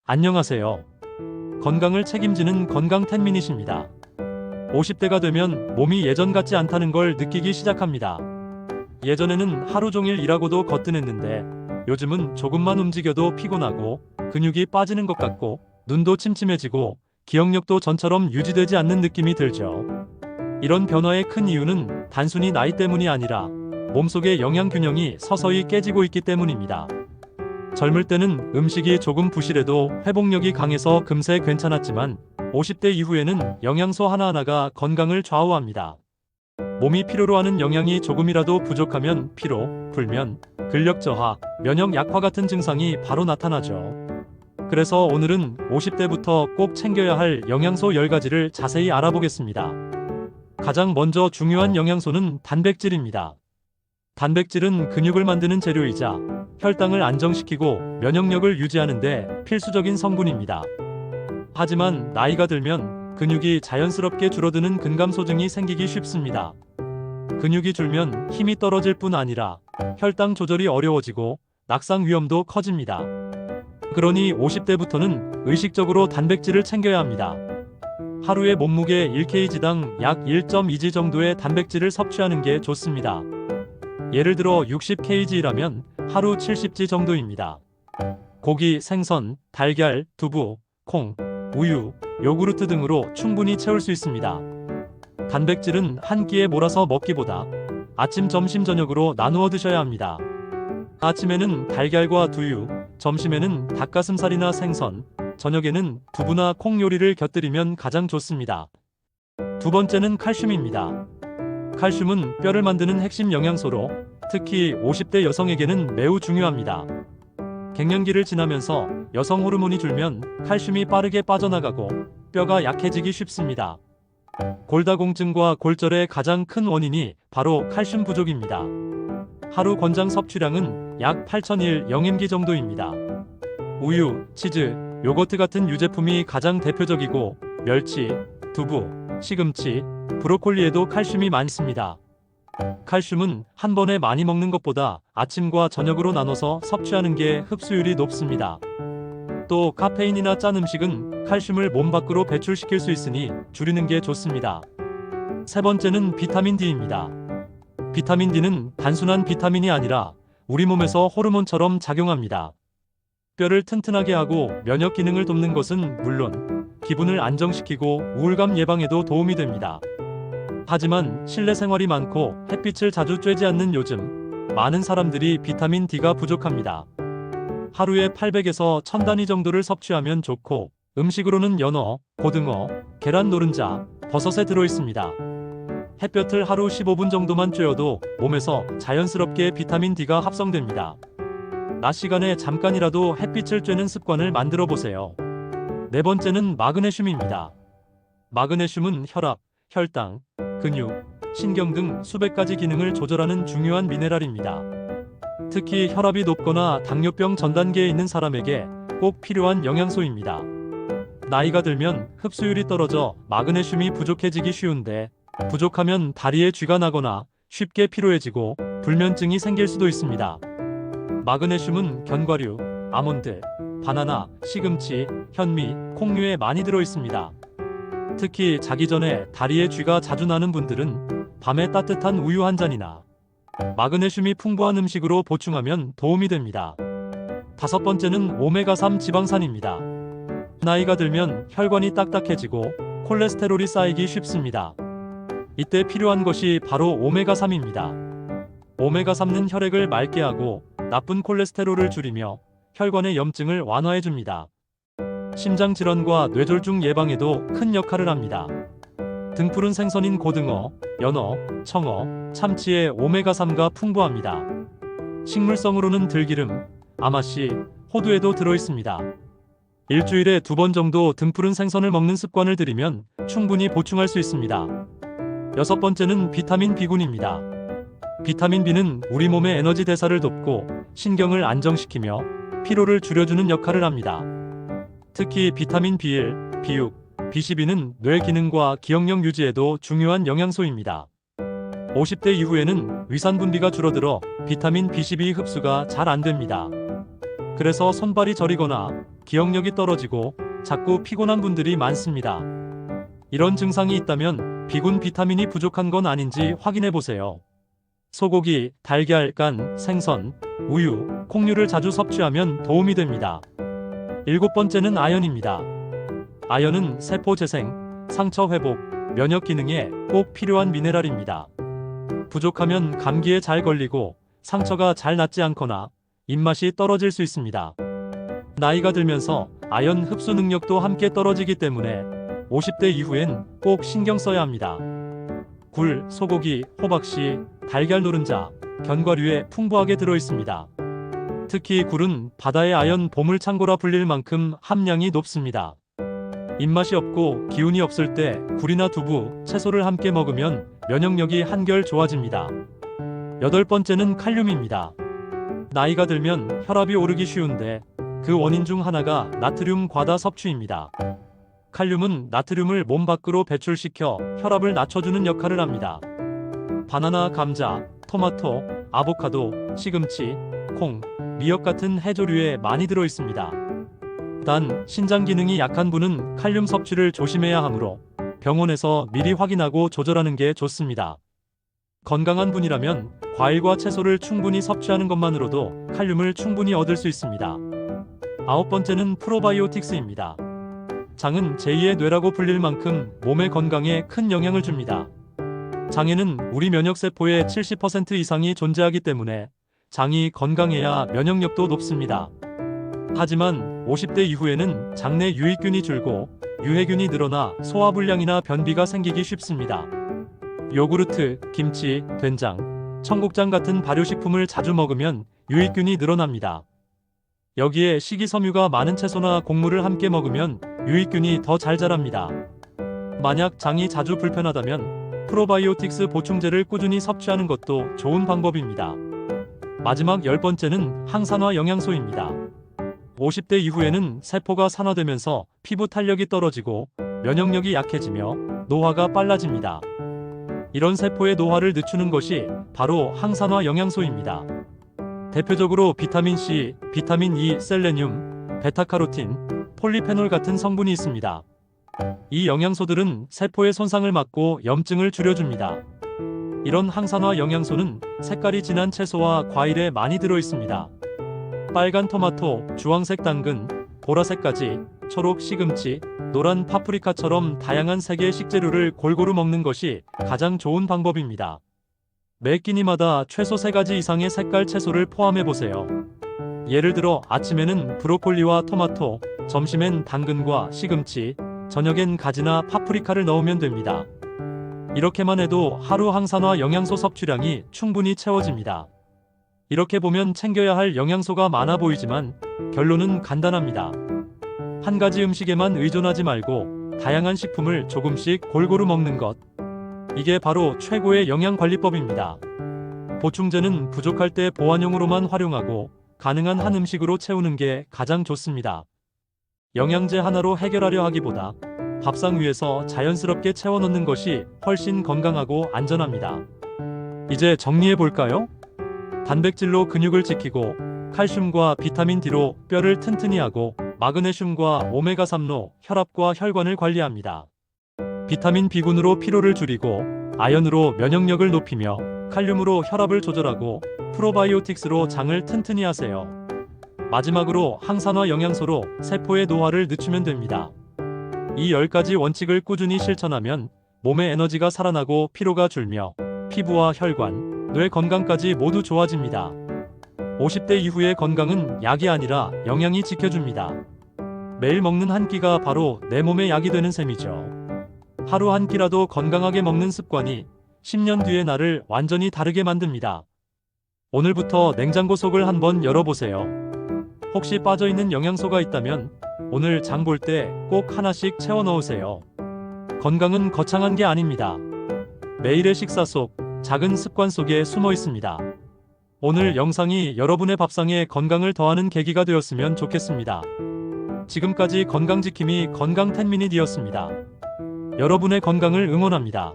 안녕하세요. 건강을 책임지는 건강 10미닛입니다. 50대가 되면 몸이 예전 같지 않다는 걸 느끼기 시작합니다. 예전에는 하루 종일 일하고도 거뜬했는데 요즘은 조금만 움직여도 피곤하고 근육이 빠지는 것 같고 눈도 침침해지고 기억력도 전처럼 유지되지 않는 느낌이 들죠. 이런 변화의 큰 이유는 단순히 나이 때문이 아니라 몸속의 영양 균형이 서서히 깨지고 있기 때문입니다. 젊을 때는 음식이 조금 부실해도 회복력이 강해서 금세 괜찮았지만 50대 이후에는 영양소 하나하나가 건강을 좌우합니다. 몸이 필요로 하는 영양이 조금이라도 부족하면 피로, 불면, 근력 저하, 면역 약화 같은 증상이 바로 나타나죠. 그래서 오늘은 50대부터 꼭 챙겨야 할 영양소 10가지를 자세히 알아보겠습니다. 가장 먼저 중요한 영양소는 단백질입니다. 단백질은 근육을 만드는 재료이자 혈당을 안정시키고 면역력을 유지하는 데 필수적인 성분입니다. 하지만 나이가 들면 근육이 자연스럽게 줄어드는 근감소증이 생기기 쉽습니다. 근육이 줄면 힘이 떨어질 뿐 아니라 혈당 조절이 어려워지고 낙상 위험도 커집니다. 그러니 50대부터는 의식적으로 단백질을 챙겨야 합니다. 하루에 몸무게 1kg당 약 1.2g 정도의 단백질을 섭취하는 게 좋습니다. 예를 들어 60kg라면 하루 70g 정도입니다. 고기, 생선, 달걀, 두부, 콩, 우유, 요구르트 등으로 충분히 채울 수 있습니다. 단백질은 한 끼에 몰아서 먹기보다 아침, 점심, 저녁으로 나누어 드셔야 합니다. 아침에는 달걀과 두유, 점심에는 닭가슴살이나 생선, 저녁에는 두부나 콩 요리를 곁들이면 가장 좋습니다. 두 번째는 칼슘입니다. 칼슘은 뼈를 만드는 핵심 영양소로 특히 50대 여성에게는 매우 중요합니다. 갱년기를 지나면서 여성 호르몬이 줄면 칼슘이 빠르게 빠져나가고 뼈가 약해지기 쉽습니다. 골다공증과 골절의 가장 큰 원인이 바로 칼슘 부족입니다. 하루 권장 섭취량은 약 8,000mg 정도입니다. 우유, 치즈, 요거트 같은 유제품이 가장 대표적이고 멸치, 두부, 시금치, 브로콜리에도 칼슘이 많습니다. 칼슘은 한 번에 많이 먹는 것보다 아침과 저녁으로 나눠서 섭취하는 게 흡수율이 높습니다. 또 카페인이나 짠 음식은 칼슘을 몸 밖으로 배출시킬 수 있으니 줄이는 게 좋습니다. 세 번째는 비타민 D입니다. 비타민 D는 단순한 비타민이 아니라 우리 몸에서 호르몬처럼 작용합니다. 뼈를 튼튼하게 하고 면역 기능을 돕는 것은 물론 기분을 안정시키고 우울감 예방에도 도움이 됩니다. 하지만 실내 생활이 많고 햇빛을 자주 쬐지 않는 요즘 많은 사람들이 비타민 D가 부족합니다. 하루에 800에서 1000단위 정도를 섭취하면 좋고 음식으로는 연어, 고등어, 계란 노른자, 버섯에 들어있습니다. 햇볕을 하루 15분 정도만 쬐어도 몸에서 자연스럽게 비타민 D가 합성됩니다. 낮 시간에 잠깐이라도 햇빛을 쬐는 습관을 만들어 보세요. 네 번째는 마그네슘입니다. 마그네슘은 혈압, 혈당, 근육, 신경 등 수백 가지 기능을 조절하는 중요한 미네랄입니다. 특히 혈압이 높거나 당뇨병 전 단계에 있는 사람에게 꼭 필요한 영양소입니다. 나이가 들면 흡수율이 떨어져 마그네슘이 부족해지기 쉬운데 부족하면 다리에 쥐가 나거나 쉽게 피로해지고 불면증이 생길 수도 있습니다. 마그네슘은 견과류, 아몬드, 바나나, 시금치, 현미, 콩류에 많이 들어 있습니다. 특히 자기 전에 다리에 쥐가 자주 나는 분들은 밤에 따뜻한 우유 한 잔이나 마그네슘이 풍부한 음식으로 보충하면 도움이 됩니다. 다섯 번째는 오메가3 지방산입니다. 나이가 들면 혈관이 딱딱해지고 콜레스테롤이 쌓이기 쉽습니다. 이때 필요한 것이 바로 오메가3입니다. 오메가3는 혈액을 맑게 하고 나쁜 콜레스테롤을 줄이며 혈관의 염증을 완화해줍니다. 심장질환과 뇌졸중 예방에도 큰 역할을 합니다. 등푸른 생선인 고등어, 연어, 청어, 참치에 오메가3가 풍부합니다. 식물성으로는 들기름, 아마씨, 호두에도 들어있습니다. 일주일에 2번 정도 등푸른 생선을 먹는 습관을 들이면 충분히 보충할 수 있습니다. 여섯 번째는 비타민 B군입니다. 비타민 B는 우리 몸의 에너지 대사를 돕고 신경을 안정시키며 피로를 줄여주는 역할을 합니다. 특히 비타민 B1, B6, B12는 뇌 기능과 기억력 유지에도 중요한 영양소입니다. 50대 이후에는 위산 분비가 줄어들어 비타민 B12 흡수가 잘 안 됩니다. 그래서 손발이 저리거나 기억력이 떨어지고 자꾸 피곤한 분들이 많습니다. 이런 증상이 있다면 B군 비타민이 부족한 건 아닌지 확인해 보세요. 소고기, 달걀, 간, 생선, 우유, 콩류를 자주 섭취하면 도움이 됩니다. 7번째는 아연입니다. 아연은 세포 재생, 상처 회복, 면역 기능에 꼭 필요한 미네랄입니다. 부족하면 감기에 잘 걸리고 상처가 잘 낫지 않거나 입맛이 떨어질 수 있습니다. 나이가 들면서 아연 흡수 능력도 함께 떨어지기 때문에 50대 이후엔 꼭 신경 써야 합니다. 굴, 소고기, 호박씨, 달걀 노른자, 견과류에 풍부하게 들어있습니다. 특히 굴은 바다의 아연 보물창고라 불릴 만큼 함량이 높습니다. 입맛이 없고 기운이 없을 때 굴이나 두부, 채소를 함께 먹으면 면역력이 한결 좋아집니다. 8번째는 칼륨입니다. 나이가 들면 혈압이 오르기 쉬운데 그 원인 중 하나가 나트륨 과다 섭취입니다. 칼륨은 나트륨을 몸 밖으로 배출시켜 혈압을 낮춰주는 역할을 합니다. 바나나, 감자, 토마토, 아보카도, 시금치, 콩, 미역 같은 해조류에 많이 들어있습니다. 단, 신장 기능이 약한 분은 칼륨 섭취를 조심해야 하므로 병원에서 미리 확인하고 조절하는 게 좋습니다. 건강한 분이라면 과일과 채소를 충분히 섭취하는 것만으로도 칼륨을 충분히 얻을 수 있습니다. 9번째는 프로바이오틱스입니다. 장은 제2의 뇌라고 불릴 만큼 몸의 건강에 큰 영향을 줍니다. 장에는 우리 면역세포의 70% 이상이 존재하기 때문에 장이 건강해야 면역력도 높습니다. 하지만 50대 이후에는 장내 유익균이 줄고 유해균이 늘어나 소화불량이나 변비가 생기기 쉽습니다. 요구르트, 김치, 된장, 청국장 같은 발효식품을 자주 먹으면 유익균이 늘어납니다. 여기에 식이섬유가 많은 채소나 곡물을 함께 먹으면 유익균이 더 잘 자랍니다. 만약 장이 자주 불편하다면 프로바이오틱스 보충제를 꾸준히 섭취하는 것도 좋은 방법입니다. 마지막 10번째는 항산화 영양소입니다. 50대 이후에는 세포가 산화되면서 피부 탄력이 떨어지고 면역력이 약해지며 노화가 빨라집니다. 이런 세포의 노화를 늦추는 것이 바로 항산화 영양소입니다. 대표적으로 비타민 C, 비타민 E, 셀레늄, 베타카로틴, 폴리페놀 같은 성분이 있습니다. 이 영양소들은 세포의 손상을 막고 염증을 줄여줍니다. 이런 항산화 영양소는 색깔이 진한 채소와 과일에 많이 들어있습니다. 빨간 토마토, 주황색 당근, 보라색 가지, 초록 시금치, 노란 파프리카처럼 다양한 색의 식재료를 골고루 먹는 것이 가장 좋은 방법입니다. 매 끼니마다 최소 3가지 이상의 색깔 채소를 포함해보세요. 예를 들어 아침에는 브로콜리와 토마토, 점심엔 당근과 시금치, 저녁엔 가지나 파프리카를 넣으면 됩니다. 이렇게만 해도 하루 항산화 영양소 섭취량이 충분히 채워집니다. 이렇게 보면 챙겨야 할 영양소가 많아 보이지만 결론은 간단합니다. 한 가지 음식에만 의존하지 말고 다양한 식품을 조금씩 골고루 먹는 것. 이게 바로 최고의 영양관리법입니다. 보충제는 부족할 때 보완용으로만 활용하고 가능한 한 음식으로 채우는 게 가장 좋습니다. 영양제 하나로 해결하려 하기보다 밥상 위에서 자연스럽게 채워 넣는 것이 훨씬 건강하고 안전합니다. 이제 정리해 볼까요? 단백질로 근육을 지키고 칼슘과 비타민 D로 뼈를 튼튼히 하고 마그네슘과 오메가3로 혈압과 혈관을 관리합니다. 비타민 B군으로 피로를 줄이고 아연으로 면역력을 높이며 칼륨으로 혈압을 조절하고 프로바이오틱스로 장을 튼튼히 하세요. 마지막으로 항산화 영양소로 세포의 노화를 늦추면 됩니다. 이 10가지 원칙을 꾸준히 실천하면 몸의 에너지가 살아나고 피로가 줄며 피부와 혈관, 뇌 건강까지 모두 좋아집니다. 50대 이후의 건강은 약이 아니라 영양이 지켜줍니다. 매일 먹는 한 끼가 바로 내 몸의 약이 되는 셈이죠. 하루 한 끼라도 건강하게 먹는 습관이 10년 뒤의 나를 완전히 다르게 만듭니다. 오늘부터 냉장고 속을 한번 열어보세요. 혹시 빠져있는 영양소가 있다면 오늘 장 볼 때 꼭 하나씩 채워 넣으세요. 건강은 거창한 게 아닙니다. 매일의 식사 속 작은 습관 속에 숨어 있습니다. 오늘 영상이 여러분의 밥상에 건강을 더하는 계기가 되었으면 좋겠습니다. 지금까지 건강지킴이 건강 10미닛이었습니다. 여러분의 건강을 응원합니다.